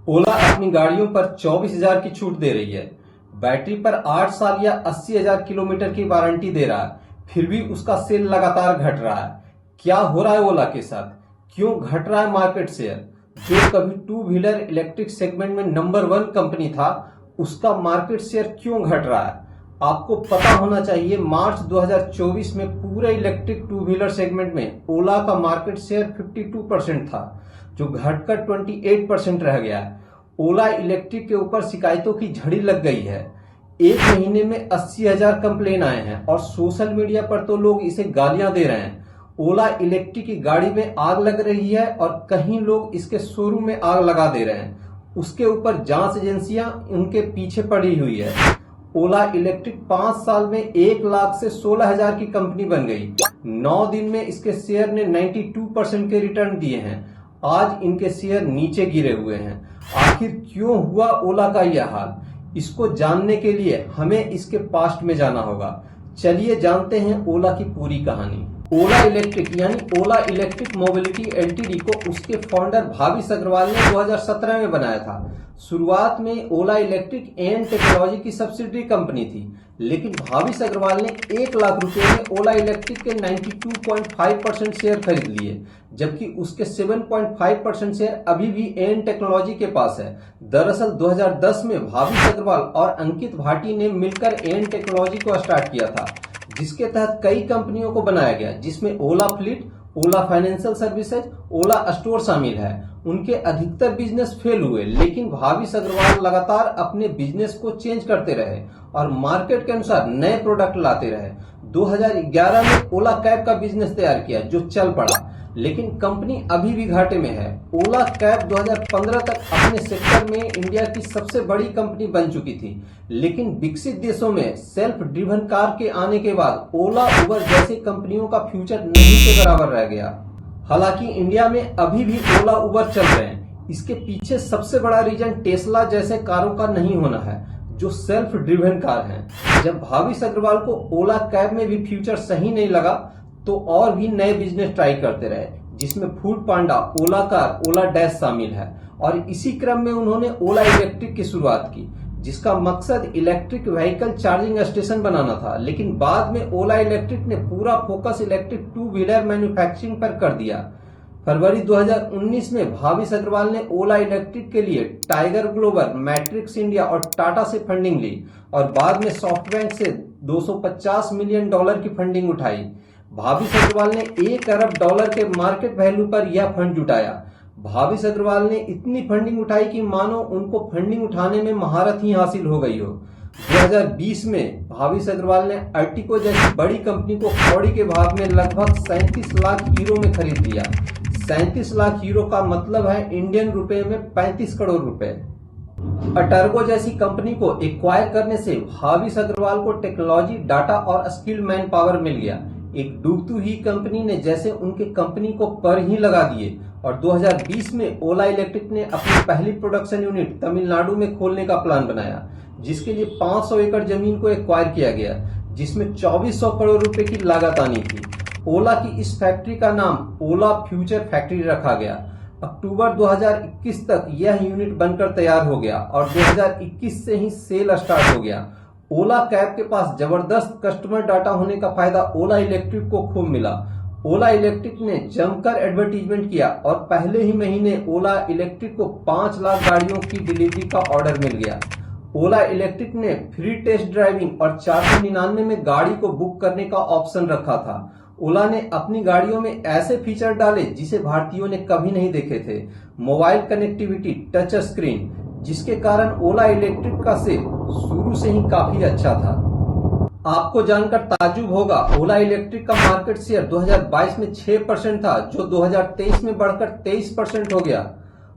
ओला अपनी गाड़ियों पर 24,000 की छूट दे रही है। बैटरी पर 8 साल या 80,000 किलोमीटर की वारंटी दे रहा है, फिर भी उसका सेल लगातार घट रहा है। क्या हो रहा है ओला के साथ? क्यों घट रहा है मार्केट शेयर? जो कभी टू व्हीलर इलेक्ट्रिक सेगमेंट में नंबर 1 कंपनी था, उसका मार्केट शेयर क्यों घट रहा है? आपको पता होना चाहिए, मार्च 2024 में पूरे इलेक्ट्रिक टू व्हीलर सेगमेंट में ओला का मार्केट शेयर 52% था, जो घटकर 28% रह गया है। ओला इलेक्ट्रिक के ऊपर शिकायतों की झड़ी लग गई है। एक महीने में 80,000 कंप्लेन आए हैं और सोशल मीडिया पर तो लोग इसे गालियां दे रहे हैं। ओला इलेक्ट्रिक की गाड़ी में आग लग रही है और कहीं लोग इसके शोरूम में आग लगा दे रहे हैं। उसके ऊपर जांच एजेंसियां उनके पीछे पड़ी हुई है। ओला इलेक्ट्रिक 5 साल में 1 लाख से 16,000 की कंपनी बन गई। 9 दिन में इसके शेयर ने 92% के रिटर्न दिए हैं। आज इनके शेयर नीचे गिरे हुए हैं। आखिर क्यों हुआ ओला का यह हाल? इसको जानने के लिए हमें इसके पास्ट में जाना होगा। चलिए जानते हैं ओला की पूरी कहानी। ओला इलेक्ट्रिक यानी ओला इलेक्ट्रिक मोबिलिटी एलटीडी को उसके फाउंडर भाविश अग्रवाल ने 2017 में बनाया था। शुरुआत में ओला इलेक्ट्रिक एन टेक्नोलॉजी की सब्सिडरी कंपनी थी, लेकिन भाविश अग्रवाल ने 1 लाख रुपए में ओला इलेक्ट्रिक के 92.5% शेयर खरीद लिए, जबकि उसके 7.5% शेयर अभी भी एन टेक्नोलॉजी के पास है। दरअसल 2010 में भाविश अग्रवाल और अंकित भाटी ने मिलकर एन टेक्नोलॉजी को स्टार्ट किया था, जिसके तहत कई कंपनियों को बनाया गया, जिसमें ओला फ्लीट, ओला फाइनेंशियल सर्विसेज, ओला स्टोर शामिल है। उनके अधिकतर बिजनेस फेल हुए, लेकिन भाविश अग्रवाल लगातार अपने बिजनेस को चेंज करते रहे और मार्केट के अनुसार नए प्रोडक्ट लाते रहे। 2011 में ओला कैब का बिजनेस तैयार किया, जो चल पड़ा, लेकिन कंपनी अभी भी घाटे में है। ओला कैब 2015 तक अपने सेक्टर में इंडिया की सबसे बड़ी कंपनी बन चुकी थी, लेकिन विकसित देशों में सेल्फ ड्रिवन कार के आने के बाद ओला उबर जैसी कंपनियों का फ्यूचर नहीं के बराबर रह गया। हालांकि इंडिया में अभी भी ओला उबर चल रहे हैं। इसके पीछे सबसे बड़ा रीजन टेस्ला जैसे कारों का नहीं होना है, जो सेल्फ ड्रिवन कार हैं। जब भाविश अग्रवाल को ओला कैब में भी फ्यूचर सही नहीं लगा, तो और भी नए बिजनेस ट्राई करते रहे, जिसमें फूड पांडा, ओला कार, ओला डैश शामिल है। और इसी क्रम में उन्होंने ओला इलेक्ट्रिक की शुरुआत की, जिसका मकसद इलेक्ट्रिक व्हीकल चार्जिंग स्टेशन बनाना था। लेकिन बाद में ओला इलेक्ट्रिक ने पूरा focus electric two wheeler manufacturing पर कर दिया। फरवरी 2019 में भाविश अग्रवाल ने ओला इलेक्ट्रिक के लिए टाइगर ग्लोबल, मैट्रिक्स इंडिया और टाटा से फंडिंग ली और बाद में सॉफ्टबैंक से $250 मिलियन की फंडिंग उठाई। भाविश अग्रवाल ने $1 अरब के मार्केट वैल्यू पर यह फंड जुटाया। भाविश अग्रवाल ने इतनी फंडिंग उठाई कि मानो उनको फंडिंग उठाने में महारत ही हासिल हो गई हो। 2020 में भाविश अग्रवाल ने अर्टिको जैसी बड़ी कंपनी को कौड़ी के भाव में लगभग 37 लाख यूरो में खरीद लिया। 37 लाख यूरो का मतलब है इंडियन रुपए में 35 करोड़ रुपए। अटर्गो जैसी कंपनी को एक्वायर करने से भाविश अग्रवाल को टेक्नोलॉजी, डाटा और स्किल्ड मैन पावर मिल गया। एक डूबती हुई कंपनी ने जैसे उनके कंपनी को पर ही लगा दिए और 2020 में ओला इलेक्ट्रिक ने अपनी पहली प्रोडक्शन यूनिट तमिलनाडु में खोलने का प्लान बनाया, जिसके लिए 500 एकड़ जमीन को एक्वायर किया गया, जिसमें 2400 करोड़ रुपए की लागत आनी थी। ओला की इस फैक्ट्री का नाम ओला फ्यूचर फैक्ट्री रखा गया। अक्टूबर 2021 तक यह यूनिट बनकर तैयार हो गया और 2021 से ही सेल स्टार्ट हो गया। ओला कैब के पास जबरदस्त कस्टमर डाटा होने का फायदा ओला इलेक्ट्रिक को खूब मिला। ओला इलेक्ट्रिक ने जमकर एडवर्टीजमेंट किया और पहले ही महीने ओला इलेक्ट्रिक को 5 लाख गाड़ियों की डिलीवरी का ऑर्डर मिल गया। ओला इलेक्ट्रिक ने फ्री टेस्ट ड्राइविंग और 499 में गाड़ी को बुक करने का ऑप्शन रखा था। ओला ने अपनी गाड़ियों में ऐसे फीचर डाले जिसे भारतीयों ने कभी नहीं देखे थे। मोबाइल कनेक्टिविटी, टच स्क्रीन, जिसके कारण ओला इलेक्ट्रिक का सेल शुरू से ही काफी अच्छा था। आपको जानकर ताज्जुब होगा, ओला इलेक्ट्रिक का मार्केट शेयर 2022 में 6% था, जो 2023 में बढ़कर 23% हो गया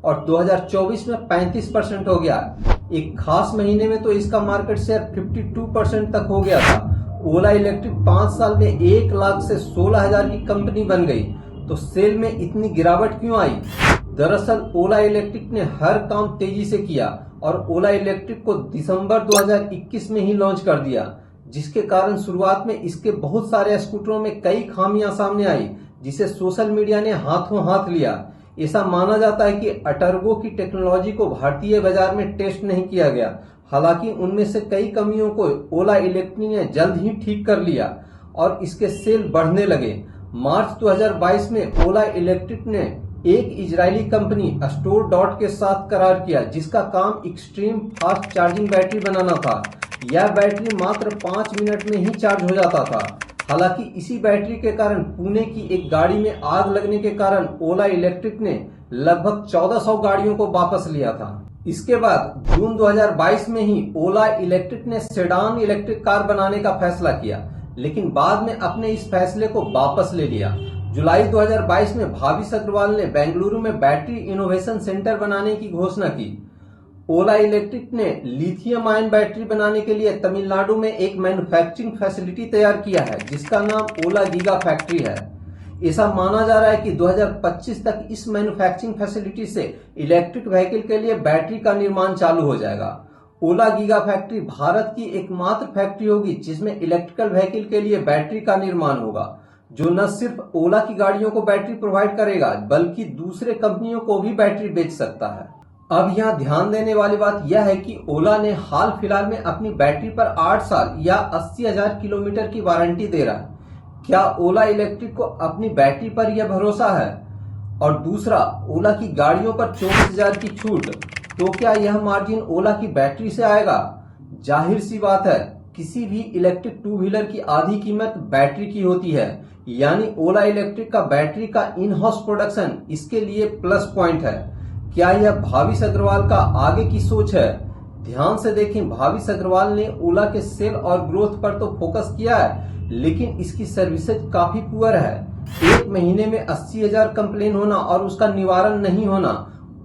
और 2024 में 35% हो गया। एक खास महीने में तो इसका मार्केट शेयर 52% तक हो गया था। ओला इलेक्ट्रिक 5 साल में 1 लाख से 16,000 की कंपनी बन गई, तो सेल में इतनी गिरावट क्यों आई? दरअसल ओला इलेक्ट्रिक ने हर काम तेजी से किया और ओला इलेक्ट्रिक को दिसंबर 2021 में ही लॉन्च कर दिया, जिसके कारण शुरुआत में इसके बहुत सारे स्कूटरों में कई खामियां सामने आई, जिसे सोशल मीडिया ने हाथों हाथ लिया। ऐसा माना जाता है कि अटर्गो की टेक्नोलॉजी को भारतीय बाजार में टेस्ट नहीं किया गया। हालांकि उनमें से कई कमियों को ओला इलेक्ट्रिक ने जल्द ही ठीक कर लिया और इसके सेल बढ़ने लगे। मार्च 2022 में ओला इलेक्ट्रिक ने एक इजरायली कंपनी स्टोर डॉट के साथ करार किया, जिसका काम एक्सट्रीम फास्ट चार्जिंग बैटरी बनाना था। यह बैटरी मात्र 5 मिनट में ही चार्ज हो जाता था। हालांकि इसी बैटरी के कारण पुणे की एक गाड़ी में आग लगने के कारण ओला इलेक्ट्रिक ने लगभग 1400 गाड़ियों को वापस लिया था। इसके बाद जून 2022 में ही ओला इलेक्ट्रिक ने सेडान इलेक्ट्रिक कार बनाने का फैसला किया, लेकिन बाद में अपने इस फैसले को वापस ले लिया। जुलाई 2022 में भाविश अग्रवाल ने बेंगलुरु में बैटरी इनोवेशन सेंटर बनाने की घोषणा की। ओला इलेक्ट्रिक ने लिथियम आयन बैटरी बनाने के लिए तमिलनाडु में एक मैन्युफैक्चरिंग फैसिलिटी तैयार किया है, जिसका नाम ओला गीगा फैक्ट्री है। ऐसा माना जा रहा है कि 2025 तक इस मैन्युफैक्चरिंग फैसिलिटी से इलेक्ट्रिक व्हीकल के लिए बैटरी का निर्माण चालू हो जाएगा। ओला गीगा फैक्ट्री भारत की एकमात्र फैक्ट्री होगी जिसमें इलेक्ट्रिकल व्हीकल के लिए बैटरी का निर्माण होगा, जो न सिर्फ ओला की गाड़ियों को बैटरी प्रोवाइड करेगा बल्कि दूसरे कंपनियों को भी बैटरी बेच सकता है। अब यहाँ ध्यान देने वाली बात यह है कि ओला ने हाल फिलहाल में अपनी बैटरी पर 8 साल या 80,000 किलोमीटर की वारंटी दे रहा है। क्या ओला इलेक्ट्रिक को अपनी बैटरी पर यह भरोसा है? और दूसरा, ओला की गाड़ियों पर 24,000 की छूट, तो क्या यह मार्जिन ओला की बैटरी से आएगा? जाहिर सी बात है, किसी भी इलेक्ट्रिक टू व्हीलर की आधी कीमत बैटरी की होती है, यानी ओला इलेक्ट्रिक का बैटरी का इन हाउस प्रोडक्शन इसके लिए प्लस पॉइंट है। क्या यह भाविश अग्रवाल का आगे की सोच है? ध्यान से देखें, भाविश अग्रवाल ने ओला के सेल और ग्रोथ पर तो फोकस किया है, लेकिन इसकी सर्विसेज काफी पुअर है। एक महीने में 80,000 कंप्लेन होना और उसका निवारण नहीं होना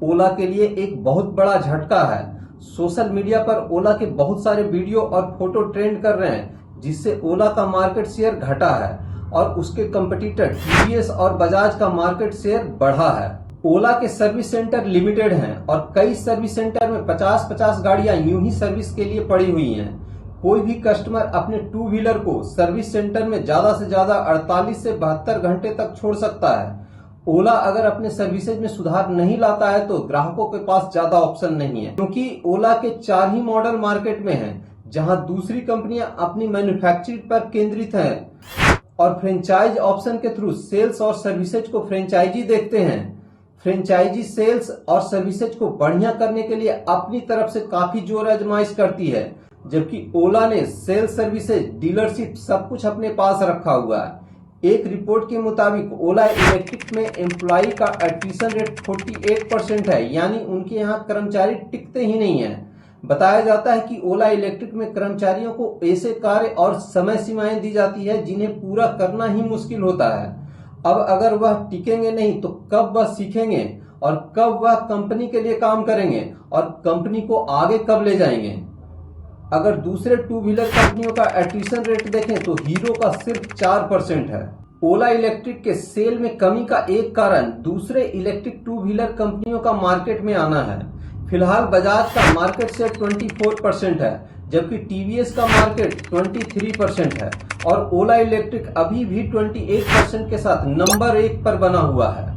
ओला के लिए एक बहुत बड़ा झटका है। सोशल मीडिया पर ओला के बहुत सारे वीडियो और फोटो ट्रेंड कर रहे हैं, जिससे ओला का मार्केट शेयर घटा है और उसके कंपटीटर टीवीएस और बजाज का मार्केट शेयर बढ़ा है। ओला के सर्विस सेंटर लिमिटेड हैं और कई सर्विस सेंटर में 50-50 गाड़ियां यूं ही सर्विस के लिए पड़ी हुई हैं। कोई भी कस्टमर अपने टू व्हीलर को सर्विस सेंटर में ज्यादा से ज्यादा 48 से 72 घंटे तक छोड़ सकता है। ओला अगर अपने सर्विसेज में सुधार नहीं लाता है तो ग्राहकों के पास ज्यादा ऑप्शन नहीं है, क्योंकि ओला के 4 ही मॉडल मार्केट में हैं, जहां दूसरी कंपनियां अपनी मैन्युफैक्चरिंग पर केंद्रित हैं और फ्रेंचाइज ऑप्शन के थ्रू सेल्स और सर्विसेज को फ्रेंचाइजी देखते हैं। फ्रेंचाइजी सेल्स और सर्विसेज को बढ़िया करने के लिए अपनी तरफ से काफी जोर आजमाइश करती है, जबकि ओला ने सेल्स, सर्विसेज, डीलरशिप सब कुछ अपने पास रखा हुआ है। एक रिपोर्ट के मुताबिक ओला इलेक्ट्रिक में एम्प्लॉय का एट्रिशन रेट 48% है, यानी उनके यहाँ कर्मचारी टिकते ही नहीं है। बताया जाता है कि ओला इलेक्ट्रिक में कर्मचारियों को ऐसे कार्य और समय सीमाएं दी जाती है जिन्हें पूरा करना ही मुश्किल होता है। अब अगर वह टिकेंगे नहीं तो कब वह सीखेंगे और कब वह कंपनी के लिए काम करेंगे और कंपनी को आगे कब ले जाएंगे? अगर दूसरे टू व्हीलर कंपनियों का एट्रिशन रेट देखें तो हीरो का सिर्फ 4% है। ओला इलेक्ट्रिक के सेल में कमी का एक कारण दूसरे इलेक्ट्रिक टू व्हीलर कंपनियों का मार्केट में आना है। फिलहाल बजाज का मार्केट शेयर 24% है, जबकि टीवीएस का मार्केट 23% है और ओला इलेक्ट्रिक अभी भी 28% के साथ नंबर 1 पर बना हुआ है।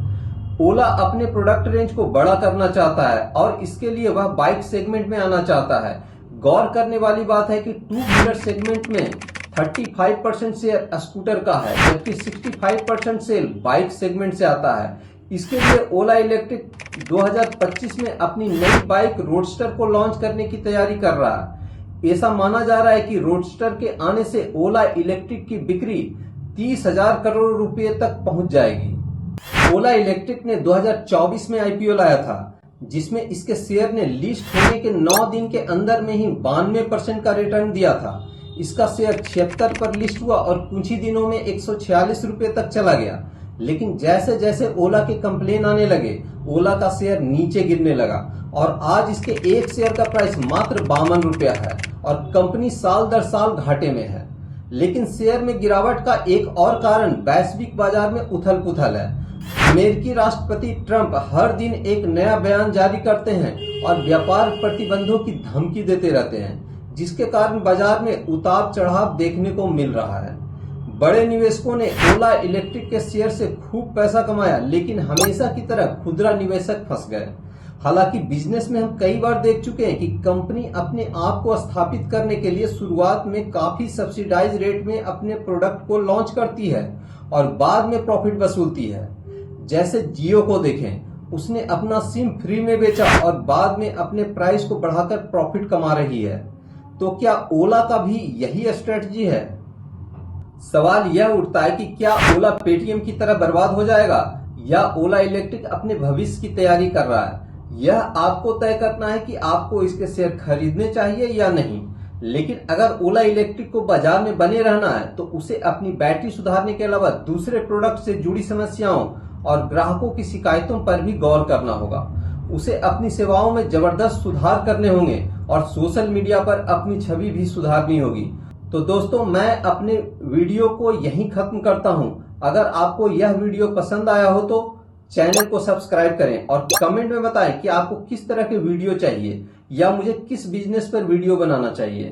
ओला अपने प्रोडक्ट रेंज को बड़ा करना चाहता है और इसके लिए वह बाइक सेगमेंट में आना चाहता है। गौर करने वाली बात है कि टू व्हीलर सेगमेंट में 35% शेयर स्कूटर का है, जबकि 65% सेल बाइक सेगमेंट से आता है। इसके लिए ओला इलेक्ट्रिक 2025 में अपनी नई बाइक रोडस्टर को लॉन्च करने की तैयारी कर रहा है। ऐसा माना जा रहा है कि रोडस्टर के आने से ओला इलेक्ट्रिक की बिक्री 30,000 करोड़ रुपए तक पहुंच जाएगी। ओला इलेक्ट्रिक ने 2024 में आईपीओ लाया था, जिसमें इसके शेयर ने लिस्ट होने के 9 दिन के अंदर में ही 92% का रिटर्न दिया था। इसका शेयर 76 पर लिस्ट हुआ और कुछ ही दिनों में 146 रुपए तक चला गया। लेकिन जैसे जैसे ओला के कंप्लेन आने लगे, ओला का शेयर नीचे गिरने लगा और आज इसके एक शेयर का प्राइस मात्र 52 रुपया है और कंपनी साल दर साल घाटे में है। लेकिन शेयर में गिरावट का एक और कारण वैश्विक बाजार में उथल पुथल है। अमेरिकी राष्ट्रपति ट्रंप हर दिन एक नया बयान जारी करते हैं और व्यापार प्रतिबंधों की धमकी देते रहते हैं, जिसके कारण बाजार में उतार चढ़ाव देखने को मिल रहा है। बड़े निवेशकों ने ओला इलेक्ट्रिक के शेयर से खूब पैसा कमाया, लेकिन हमेशा की तरह खुदरा निवेशक फंस गए। हालांकि बिजनेस में हम कई बार देख चुके हैं कि कंपनी अपने आप को स्थापित करने के लिए शुरुआत में काफी सब्सिडाइज रेट में अपने प्रोडक्ट को लॉन्च करती है और बाद में प्रॉफिट वसूलती है। जैसे जियो को देखें, उसने अपना सिम फ्री में बेचा और बाद में अपने प्राइस को बढ़ाकर प्रॉफिट कमा रही है। तो क्या ओला का भी यही स्ट्रेटजी है? सवाल यह उठता है कि क्या ओला पेटीएम की तरह बर्बाद हो जाएगा या ओला इलेक्ट्रिक अपने भविष्य की तैयारी कर रहा है। यह आपको तय करना है कि आपको इसके शेयर खरीदने चाहिए या नहीं। लेकिन अगर ओला इलेक्ट्रिक को बाजार में बने रहना है तो उसे अपनी बैटरी सुधारने के अलावा दूसरे प्रोडक्ट से जुड़ी समस्याओं और ग्राहकों की शिकायतों पर भी गौर करना होगा। उसे अपनी सेवाओं में जबरदस्त सुधार करने होंगे और सोशल मीडिया पर अपनी छवि भी सुधारनी होगी। तो दोस्तों, मैं अपने वीडियो को यहीं खत्म करता हूं। अगर आपको यह वीडियो पसंद आया हो तो चैनल को सब्सक्राइब करें और कमेंट में बताएं कि आपको किस तरह के वीडियो चाहिए या मुझे किस बिजनेस पर वीडियो बनाना चाहिए।